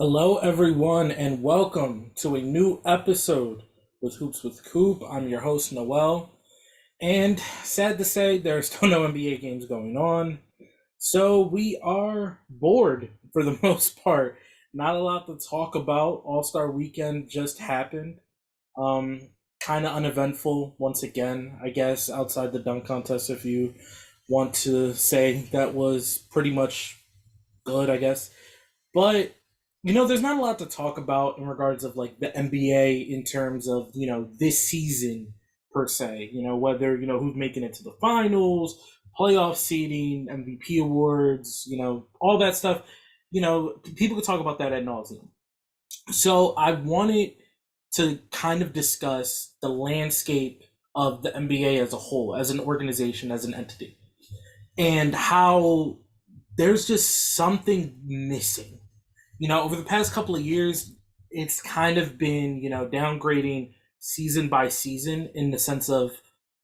Hello, everyone, and welcome to a new episode with Hoops with Coop. I'm your host, Noel, and sad to say, there are still no NBA games going on, so we are bored for the most part. Not a lot to talk about. All Star Weekend just happened. Um, kind of uneventful once again, I guess, outside the dunk contest. If you want to say that was pretty much good, I guess. But there's not a lot to talk about in regards of like the NBA in terms of this season per se. Whether who's making it to the finals, playoff seeding, MVP awards, all that stuff. People could talk about that ad nauseum. So I wanted to kind of discuss the landscape of the NBA as a whole, as an organization, as an entity, and how there's just something missing. Over the past couple of years, it's kind of been, downgrading season by season in the sense of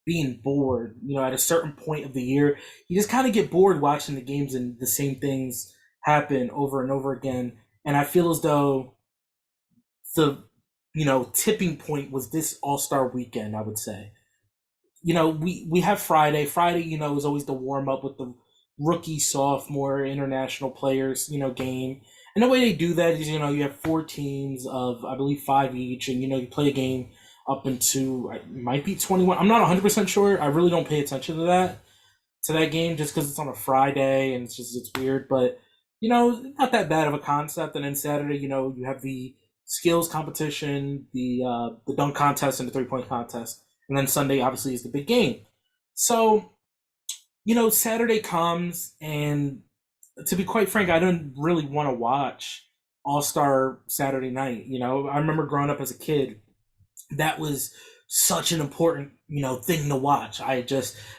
being bored. At a certain point of the year, you just kind of get bored watching the games and the same things happen over and over again. And I feel as though the, tipping point was this All Star weekend, I would say. We have Friday. Friday, is always the warm up with the rookie, sophomore, international players, game. And the way they do that is, you have four teams of, I believe, five each, and you play a game up into it might be 21. I'm not 100% sure. I really don't pay attention to that game just because it's on a Friday and it's weird, but not that bad of a concept. And then Saturday, you have the skills competition, the dunk contest, and the 3 point contest, and then Sunday obviously is the big game. So Saturday comes, and to be quite frank, I didn't really want to watch All Star Saturday Night. I remember growing up as a kid, that was such an important thing to watch. I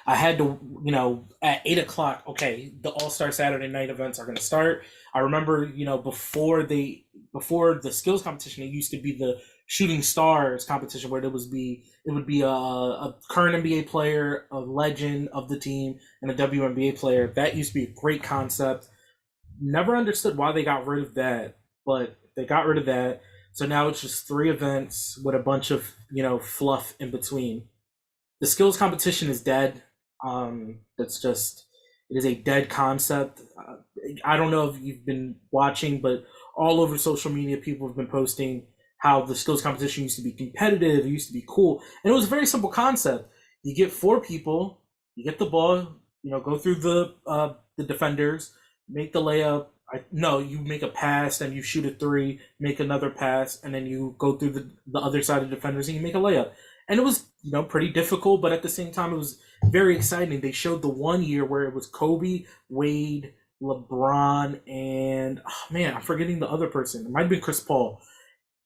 had to at 8 o'clock. Okay, the All Star Saturday Night events are going to start. I remember before the skills competition, it used to be the shooting stars competition where it would be a current NBA player, a legend of the team, and a WNBA player. That used to be a great concept. Never understood why they got rid of that, but they got rid of that. So now it's just three events with a bunch of fluff in between. The skills competition is dead. That's just it is a dead concept. I don't know if you've been watching, but all over social media, people have been posting how the skills competition used to be competitive, it used to be cool, and it was a very simple concept. You get four people, you get the ball, go through the defenders, make the layup. No, you make a pass, then you shoot a three, make another pass, and then you go through the other side of the defenders and you make a layup. And it was pretty difficult, but at the same time, it was very exciting. They showed the one year where it was Kobe, Wade, LeBron, and oh man, I'm forgetting the other person. It might have been Chris Paul,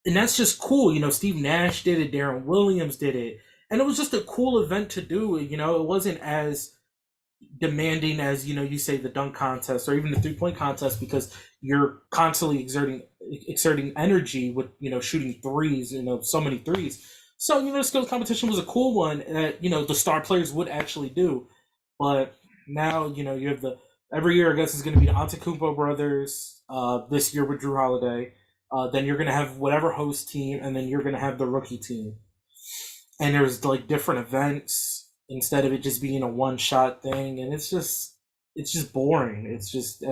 and that's just cool. Steve Nash did it, Darren Williams did it, and it was just a cool event to do. It wasn't as demanding as you say the dunk contest or even the 3 point contest because you're constantly exerting energy with shooting threes, so many threes. So the skills competition was a cool one that the star players would actually do, but now you have the every year I guess is going to be the Antetokounmpo brothers. This year with Drew Holiday, then you're going to have whatever host team, and then you're going to have the rookie team, and there's like different events instead of it just being a one shot thing, and it's just boring. It's just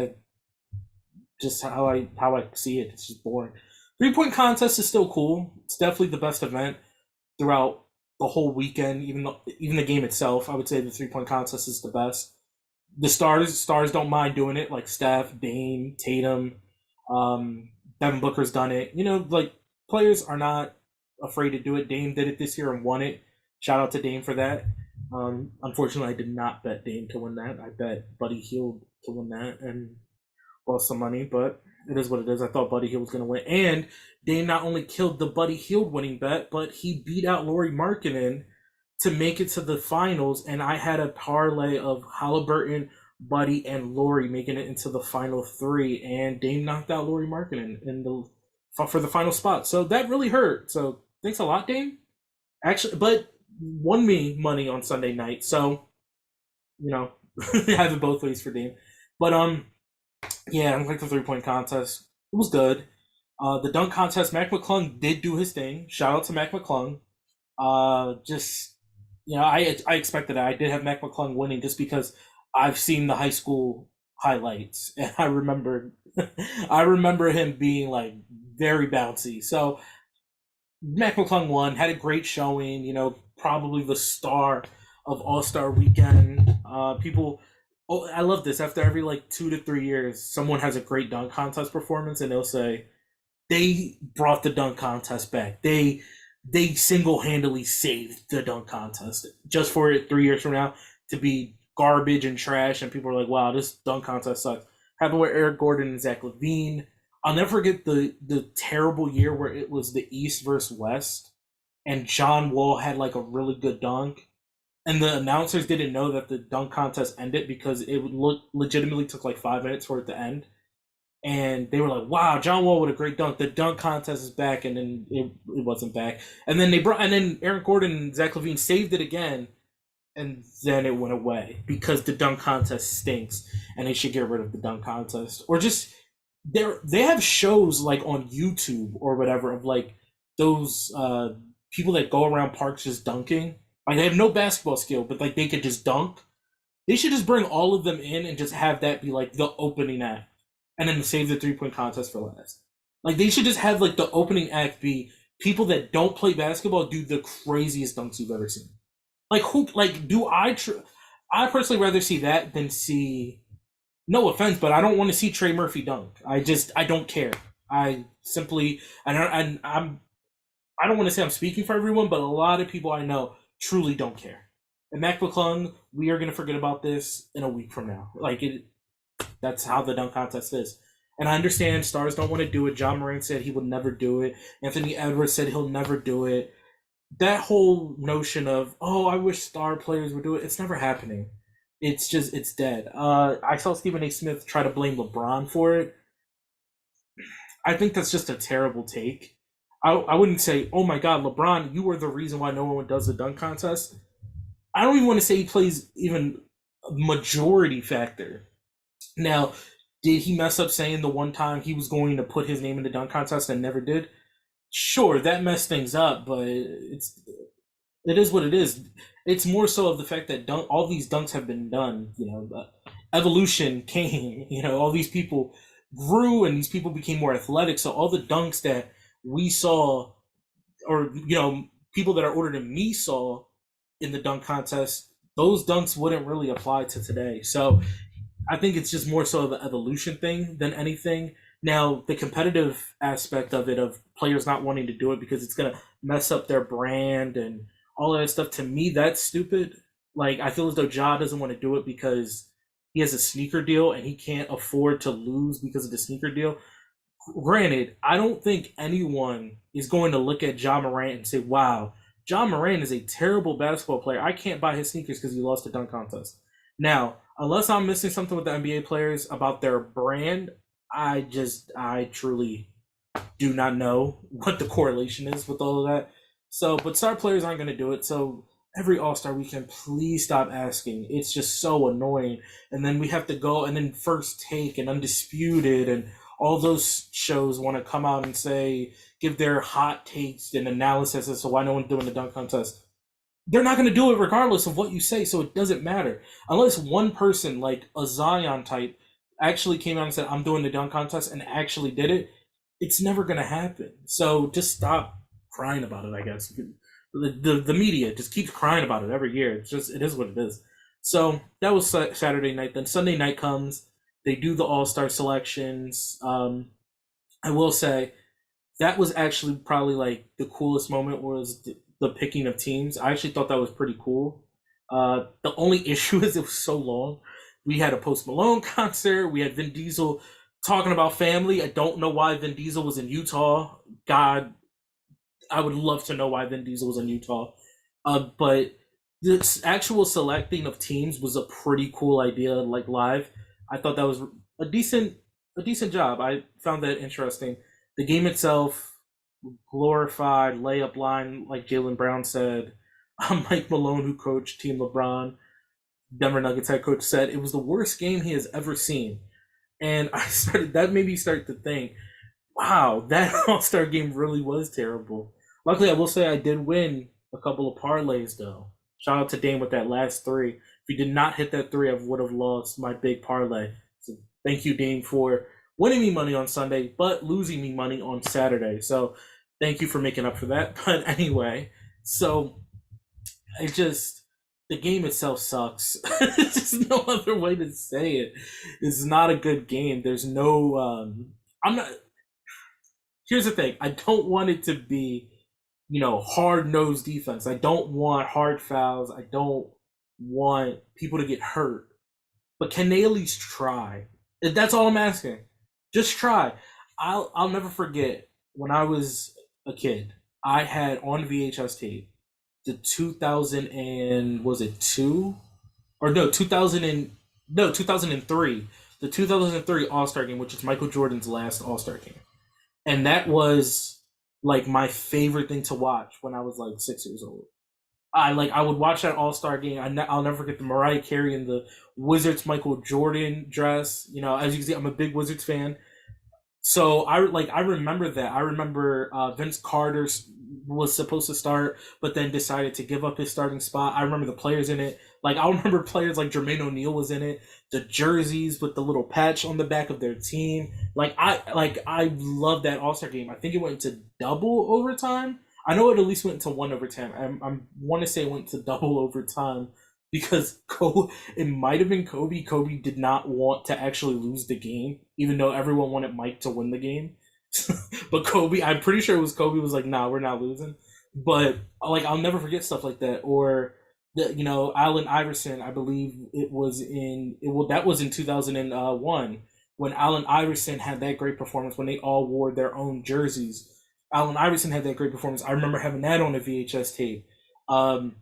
how I see it. It's just boring. 3 point contest is still cool. It's definitely the best event throughout the whole weekend. Even the game itself, I would say the 3 point contest is the best. The stars don't mind doing it, like Steph, Dame, Tatum, um, Devin Booker's done it. Like players are not afraid to do it. Dame did it this year and won it. Shout out to Dame for that. Unfortunately, I did not bet Dame to win that. I bet Buddy Hield to win that and lost some money, but it is what it is. I thought Buddy Hield was going to win. And Dame not only killed the Buddy Hield winning bet, but he beat out Laurie Markkinen to make it to the finals. And I had a parlay of Halliburton, Buddy, and Laurie making it into the final three. And Dame knocked out Laurie Markkinen for the final spot. So that really hurt. So thanks a lot, Dame. Actually, but won me money on Sunday night. So, have it both ways for Dame. But yeah, I like the 3 point contest. It was good. The dunk contest, Mac McClung did do his thing. Shout out to Mac McClung. Just I expected it. I did have Mac McClung winning just because I've seen the high school highlights, and I remember I remember him being like very bouncy. So Mac McClung won, had a great showing. Probably the star of All Star Weekend. People, oh, I love this. After every like 2 to 3 years, someone has a great dunk contest performance, and they'll say they brought the dunk contest back. They single handedly saved the dunk contest just for it 3 years from now to be garbage and trash, and people are like, "Wow, this dunk contest sucks." Happened with Eric Gordon and Zach LaVine. I'll never forget the terrible year where it was the East versus West, and John Wall had like a really good dunk, and the announcers didn't know that the dunk contest ended because it would look legitimately took like 5 minutes for it to end, and they were like, "Wow, John Wall with a great dunk. The dunk contest is back," and then it wasn't back. And then Aaron Gordon and Zach LaVine saved it again, and then it went away because the dunk contest stinks, and they should get rid of the dunk contest or just they have shows like on YouTube or whatever of like those people that go around parks just dunking. Like they have no basketball skill, but like they could just dunk. They should just bring all of them in and just have that be like the opening act, and then save the 3 point contest for last. Like they should just have like the opening act be people that don't play basketball do the craziest dunks you've ever seen. Like who? Like do I personally rather see that than see. No offense, but I don't want to see Trey Murphy dunk. I don't care. I simply I don't want to say I'm speaking for everyone, but a lot of people I know truly don't care. And Mac McClung, we are gonna forget about this in a week from now. Like it, that's how the dunk contest is. And I understand stars don't want to do it. John Moran said he would never do it. Anthony Edwards said he'll never do it. That whole notion of, oh, I wish star players would do it, it's never happening. It's dead. I saw Stephen A. Smith try to blame LeBron for it. I think that's just a terrible take. I wouldn't say, oh my God, LeBron, you were the reason why no one does the dunk contest. I don't even want to say he plays even a majority factor. Now, did he mess up saying the one time he was going to put his name in the dunk contest and never did? Sure, that messed things up, but it is what it is. It's more so of the fact that all these dunks have been done. Evolution came. All these people grew and these people became more athletic. So all the dunks that we saw, or people that are older than me saw in the dunk contest, those dunks wouldn't really apply to today. So I think it's just more so of an evolution thing than anything. Now, the competitive aspect of it, of players not wanting to do it because it's going to mess up their brand and all of that stuff, to me, that's stupid. Like, I feel as though Ja doesn't want to do it because he has a sneaker deal and he can't afford to lose because of the sneaker deal. Granted, I don't think anyone is going to look at Ja Morant and say, wow, Ja Morant is a terrible basketball player. I can't buy his sneakers because he lost the dunk contest. Now, unless I'm missing something with the NBA players about their brand, I truly do not know what the correlation is with all of that. So, but star players aren't going to do it. So, every All Star weekend, please stop asking. It's just so annoying. And then we have to go, and then First Take and Undisputed and all those shows want to come out and say, give their hot takes and analysis as to why no one's doing the dunk contest. They're not going to do it regardless of what you say, so it doesn't matter. Unless one person, like a Zion type, actually came out and said, I'm doing the dunk contest and actually did it, it's never going to happen. So just stop crying about it, I guess. The media just keeps crying about it every year. It is what it is. So that was Saturday night. Then Sunday night comes. They do the All-Star selections. I will say that was actually probably like the coolest moment was the picking of teams. I actually thought that was pretty cool. The only issue is it was so long. We had a Post Malone concert. We had Vin Diesel talking about family. I don't know why Vin Diesel was in Utah. God, I would love to know why Vin Diesel was in Utah. But this actual selecting of teams was a pretty cool idea, like live. I thought that was a decent job. I found that interesting. The game itself, glorified layup line, like Jaylen Brown said. Mike Malone, who coached Team LeBron, Denver Nuggets head coach, said it was the worst game he has ever seen. And that made me start to think, Wow, that All Star game really was terrible. Luckily, I will say I did win a couple of parlays though. Shout out to Dane with that last three. If he did not hit that three, I would have lost my big parlay. So thank you, Dane, for winning me money on Sunday, but losing me money on Saturday. So thank you for making up for that. But anyway, so it just the game itself sucks. There's just no other way to say it. It's not a good game. There's no. I'm not. Here's the thing. I don't want it to be, hard nosed defense. I don't want hard fouls. I don't want people to get hurt. But can they at least try? That's all I'm asking. Just try. I'll never forget when I was a kid. I had on VHS tape the 2000 and was it two or no 2000 and no 2003 the 2003 All Star game, which is Michael Jordan's last All Star game, and that was like my favorite thing to watch when I was like 6 years old. I would watch that All Star game. I'll never forget the Mariah Carey and the Wizards Michael Jordan dress. As you can see, I'm a big Wizards fan. So I remember that. I remember Vince Carter was supposed to start, but then decided to give up his starting spot. I remember the players in it. Like I remember players like Jermaine O'Neal was in it. The jerseys with the little patch on the back of their team. I love that All Star game. I think it went to double overtime. I know it at least went to one overtime. I want to say it went to double overtime because it might have been Kobe. Kobe did not want to actually lose the game, even though everyone wanted Mike to win the game. But Kobe, I'm pretty sure it was Kobe was like, "Nah, we're not losing." But like, I'll never forget stuff like that. Or Allen Iverson. I believe it was that was in 2001 when Allen Iverson had that great performance when they all wore their own jerseys. Allen Iverson had that great performance. I remember having that on a VHS tape. Um,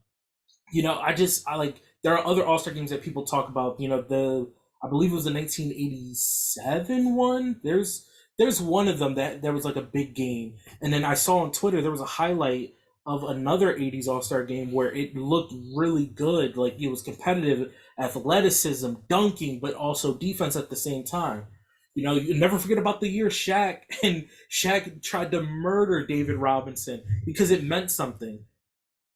I like there are other All Star games that people talk about. I believe it was the 1987 one. There's one of them that there was like a big game, and then I saw on Twitter there was a highlight of another 80s All Star game where it looked really good. Like it was competitive, athleticism, dunking, but also defense at the same time. You never forget about the year Shaq tried to murder David Robinson because it meant something.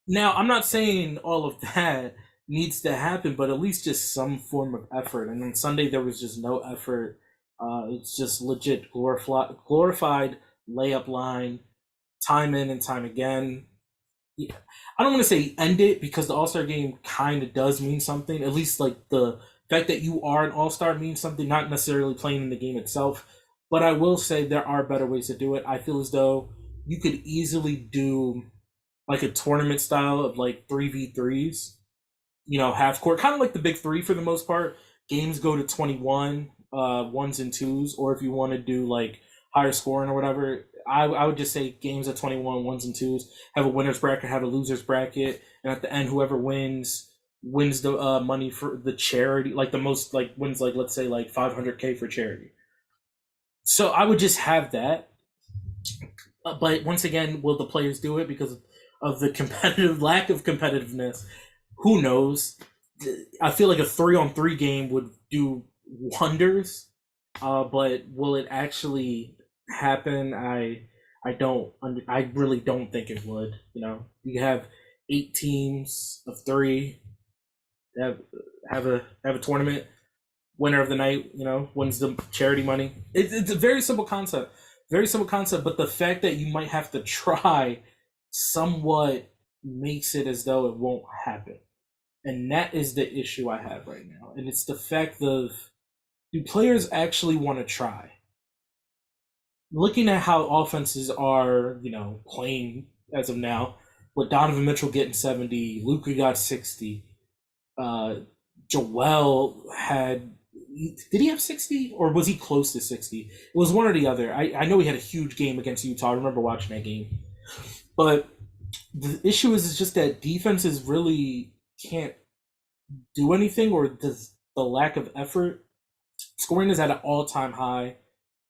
Now, I'm not saying all of that needs to happen, but at least just some form of effort. And on Sunday, there was just no effort. It's just legit glorified layup line, time in and time again. Yeah. I don't want to say end it because the All Star game kind of does mean something. At least, like, the fact that you are an All Star means something, not necessarily playing in the game itself. But I will say there are better ways to do it. I feel as though you could easily do like a tournament style of like 3v3s, half court, kind of like the big three for the most part. Games go to 21, ones and twos, or if you want to do like higher scoring or whatever, I would just say games at 21, ones and twos, have a winner's bracket, have a loser's bracket, and at the end, whoever wins the money for the charity, like the most, like wins, like let's say like 500K for charity. So I would just have that. But once again, will the players do it because of the competitive lack of competitiveness? Who knows? I feel like a 3-on-3 game would do wonders, but will it actually happen? I don't. I really don't think it would. You have 8 teams of three. Have a tournament. Winner of the night, wins the charity money. It's a very simple concept. Very simple concept, but the fact that you might have to try somewhat makes it as though it won't happen. And that is the issue I have right now. And it's the fact of, do players actually want to try? Looking at how offenses are, playing as of now, with Donovan Mitchell getting 70, Luka got 60, uh, Joel had, did he have 60 or was he close to 60? It was one or the other. I know he had a huge game against Utah. I remember watching that game. But the issue is just that defenses really can't do anything, or the lack of effort. Scoring is at an all-time high,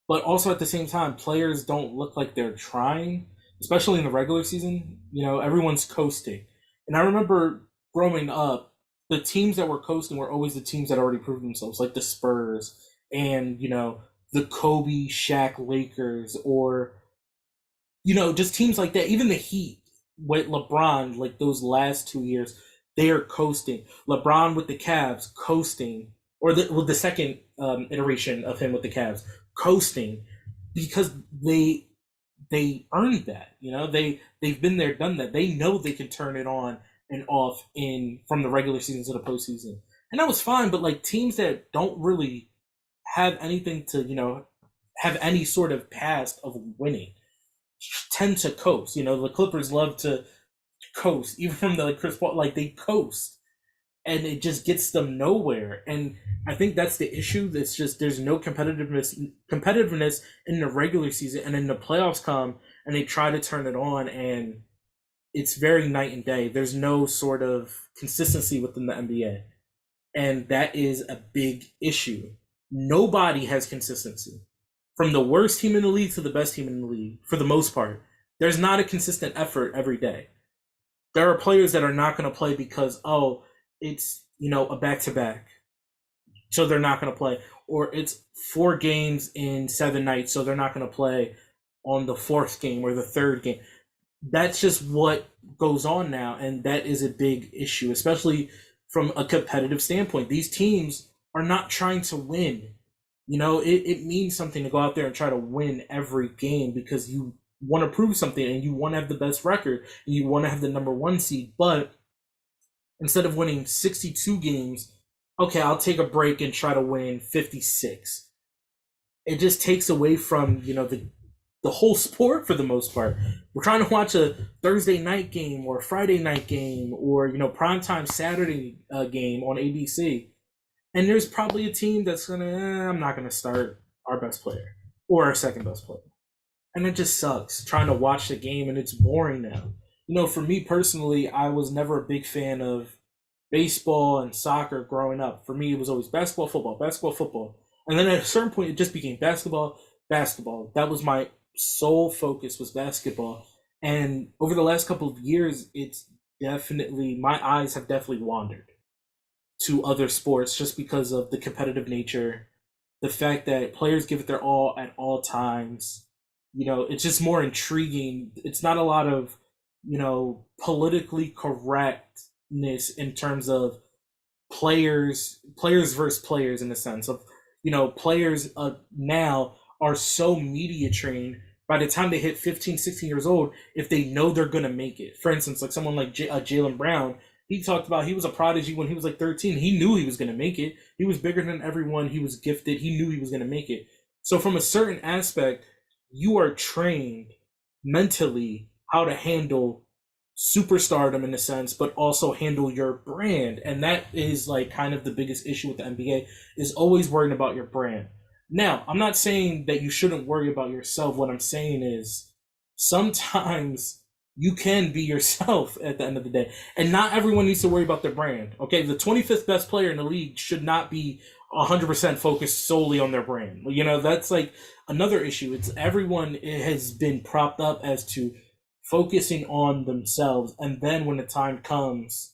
but also at the same time, players don't look like they're trying, especially in the regular season. Everyone's coasting. And I remember growing up, the teams that were coasting were always the teams that already proved themselves, like the Spurs and, the Kobe, Shaq Lakers, or just teams like that. Even the Heat with LeBron, like those last 2 years, they are coasting. LeBron with the Cavs, coasting, or the second iteration of him with the Cavs, coasting, because they earned that. They've been there, done that. They know they can turn it on and off in from the regular season to the postseason, and that was fine. But like teams that don't really have anything to have any sort of past of winning tend to coast. The Clippers love to coast, even from the Chris Paul, like they coast, and it just gets them nowhere. And I think that's the issue. That's just there's no competitiveness in the regular season, and then the playoffs come and they try to turn it on, and it's very night and day. There's no sort of consistency within the NBA, and that is a big issue. Nobody has consistency from the worst team in the league to the best team in the league, for the most part. There's not a consistent effort every day. There are players that are not going to play because, it's, a back to back. So they're not going to play. Or it's 4 games in 7 nights. So they're not going to play on the 4th game or the 3rd game. That's just what goes on now. And that is a big issue, especially from a competitive standpoint. These teams are not trying to win. It means something to go out there and try to win every game because you want to prove something and you want to have the best record and you want to have the number 1 seed. But instead of winning 62 games, okay, I'll take a break and try to win 56. It just takes away from, the whole sport for the most part. We're trying to watch a Thursday night game or a Friday night game or, primetime Saturday game on ABC. And there's probably a team that's I'm not gonna start our best player or our second best player, and it just sucks trying to watch the game, and it's boring now. For me personally, I was never a big fan of baseball and soccer growing up. For me, it was always basketball, football, and then at a certain point, it just became basketball, basketball. That was my sole focus was basketball, and over the last couple of years, it's definitely my eyes have definitely wandered to other sports just because of the competitive nature, the fact that players give it their all at all times. It's just more intriguing. It's not a lot of, politically correctness in terms of players versus players, in the sense of, players now are so media trained by the time they hit 15, 16 years old, if they know they're going to make it. For instance, like someone like Jaylen Brown, he talked about he was a prodigy when he was like 13. He knew he was going to make it. He was bigger than everyone. He was gifted. He knew he was going to make it. So from a certain aspect, you are trained mentally how to handle superstardom in a sense, but also handle your brand. And that is like kind of the biggest issue with the NBA, is always worrying about your brand. Now, I'm not saying that you shouldn't worry about yourself. What I'm saying is sometimes you can be yourself at the end of the day. And not everyone needs to worry about their brand. Okay, the 25th best player in the league should not be 100% focused solely on their brand. That's like another issue. It's everyone has been propped up as to focusing on themselves. And then when the time comes,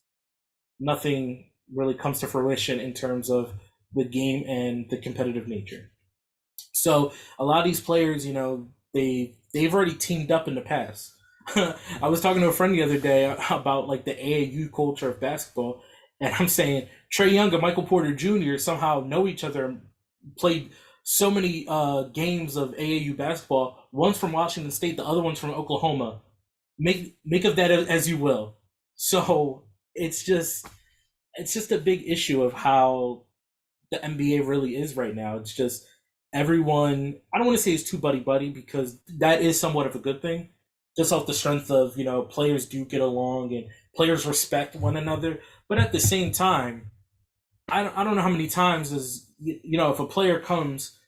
nothing really comes to fruition in terms of the game and the competitive nature. So a lot of these players, they've already teamed up in the past. I was talking to a friend the other day about like the AAU culture of basketball, and I'm saying Trae Young and Michael Porter Jr. somehow know each other and played so many games of AAU basketball. One's from Washington State, the other one's from Oklahoma. Make of that as you will. So it's just a big issue of how the NBA really is right now. It's just everyone. I don't want to say it's too buddy because that is somewhat of a good thing, just off the strength of, players do get along and players respect one another. But at the same time, I don't know how many times if a player comes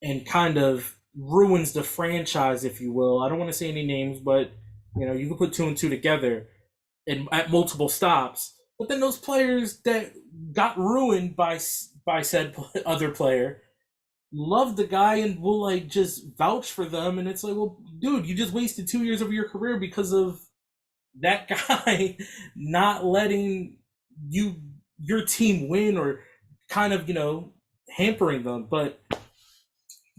and kind of ruins the franchise, if you will. I don't want to say any names, but, you can put 2 and 2 together and at multiple stops. But then those players that got ruined by said other player love the guy and will like just vouch for them, and it's like, well, dude, you just wasted 2 years of your career because of that guy not letting your team win, or kind of hampering them. But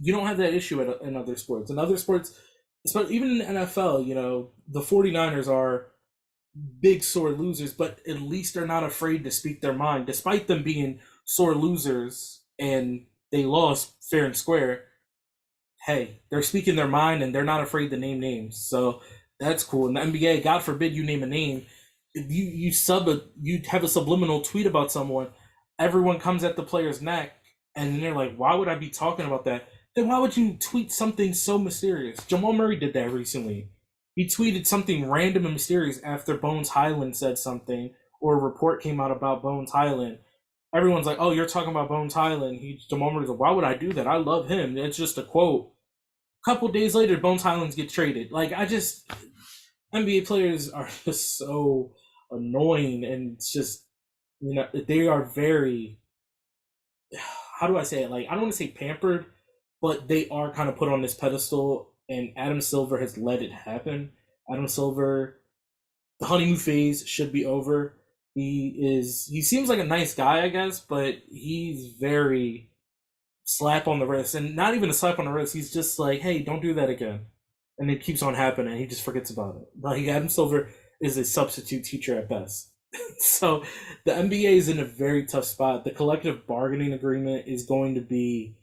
You don't have that issue in other sports. In other sports, especially even in the NFL, the 49ers are big sore losers, but at least they're not afraid to speak their mind, despite them being sore losers and they lost fair and square. Hey, they're speaking their mind and they're not afraid to name names. So that's cool. In the NBA, God forbid you name a name. If you have a subliminal tweet about someone, everyone comes at the player's neck and they're like, why would I be talking about that? Then why would you tweet something so mysterious? Jamal Murray did that recently. He tweeted something random and mysterious after Bones Highland said something, or a report came out about Bones Highland. Everyone's like, "Oh, you're talking about Bones Highland." Jamal Murray's like, "Why would I do that? I love him." It's just a quote. Couple days later, Bones Highlands get traded. Like, NBA players are just so annoying, and it's just they are very, how do I say it? Like, I don't want to say pampered, but they are kind of put on this pedestal, and Adam Silver has let it happen. Adam Silver, the honeymoon phase should be over. He seems like a nice guy, I guess, but he's very slap on the wrist, and not even a slap on the wrist. He's just like, hey, don't do that again, and it keeps on happening. He just forgets about it. Like, Adam Silver is a substitute teacher at best. So the NBA is in a very tough spot. The collective bargaining agreement is going to be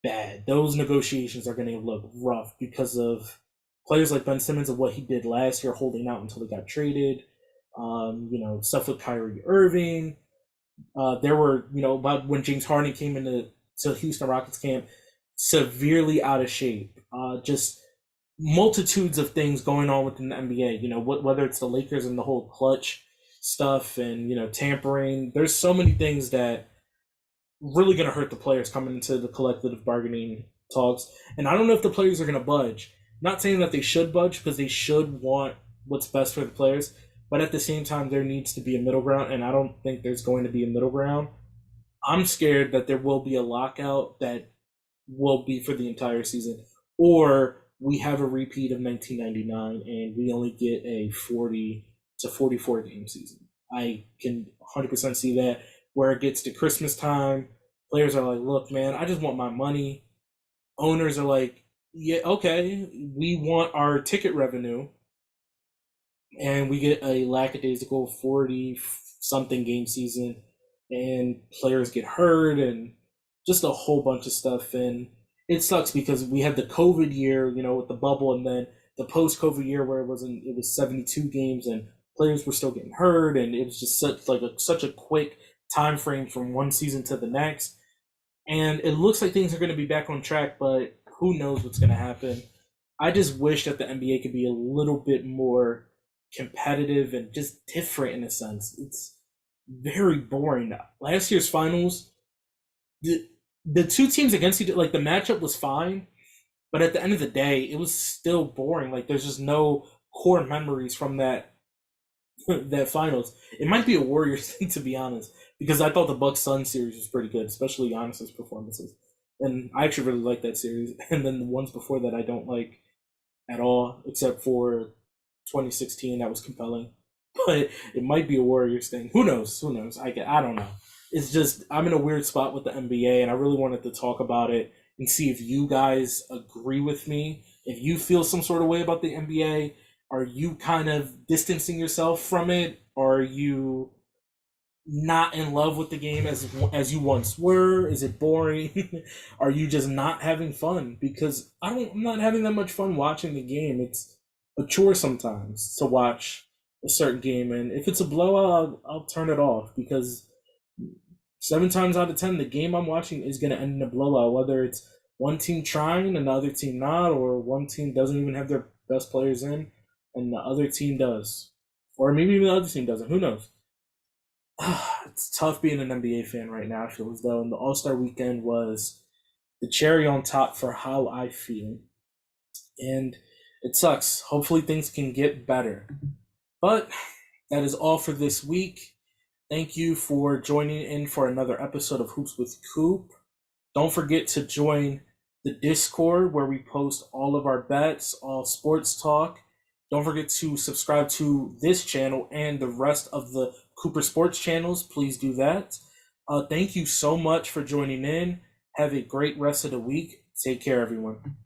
bad. Those negotiations are going to look rough because of players like Ben Simmons and what he did last year, holding out until he got traded. Stuff with Kyrie Irving. There were, about when James Harden came into Houston Rockets camp, severely out of shape. Just multitudes of things going on within the NBA. Whether it's the Lakers and the whole clutch stuff and tampering. There's so many things that really going to hurt the players coming into the collective bargaining talks. And I don't know if the players are going to budge. Not saying that they should budge, because they should want what's best for the players. But at the same time, there needs to be a middle ground, and I don't think there's going to be a middle ground. I'm scared that there will be a lockout that will be for the entire season, or we have a repeat of 1999 and we only get a 40 to 44 game season. I can 100% see that, where it gets to Christmas time, players are like, look, man, I just want my money. Owners are like, yeah, okay, we want our ticket revenue, and we get a lackadaisical 40 something game season, and players get hurt and just a whole bunch of stuff. And it sucks because we had the COVID year, with the bubble, and then the post-COVID year where it was 72 games and players were still getting hurt, and it was just such a quick time frame from one season to the next. And it looks like things are going to be back on track, but who knows what's going to happen. I just wish that the NBA could be a little bit more competitive and just different in a sense. It's very boring. Last year's finals, the two teams against each other, like, the matchup was fine, but at the end of the day, it was still boring. Like, there's just no core memories from that finals. It might be a Warriors thing, to be honest, because I thought the Bucks Sun series was pretty good, especially Giannis's performances, and I actually really like that series. And then the ones before that I don't like at all, except for 2016. That was compelling, but it might be a Warriors thing. Who knows? I don't know. It's just, I'm in a weird spot with the NBA, and I really wanted to talk about it and see if you guys agree with me. If you feel some sort of way about the NBA, are you kind of distancing yourself from it? Or are you not in love with the game as you once were? Is it boring? Are you just not having fun? Because I'm not having that much fun watching the game. It's a chore sometimes to watch a certain game, and if it's a blowout, I'll turn it off, because 7 times out of 10, the game I'm watching is going to end in a blowout, whether it's one team trying and the other team not, or one team doesn't even have their best players in and the other team does. Or maybe even the other team doesn't. Who knows? It's tough being an NBA fan right now, I feel as though. And the All-Star weekend was the cherry on top for how I feel. And it sucks. Hopefully things can get better. But that is all for this week. Thank you for joining in for another episode of Hoops with Coop. Don't forget to join the Discord, where we post all of our bets, all sports talk. Don't forget to subscribe to this channel and the rest of the Cooper Sports channels. Please do that. Thank you so much for joining in. Have a great rest of the week. Take care, everyone.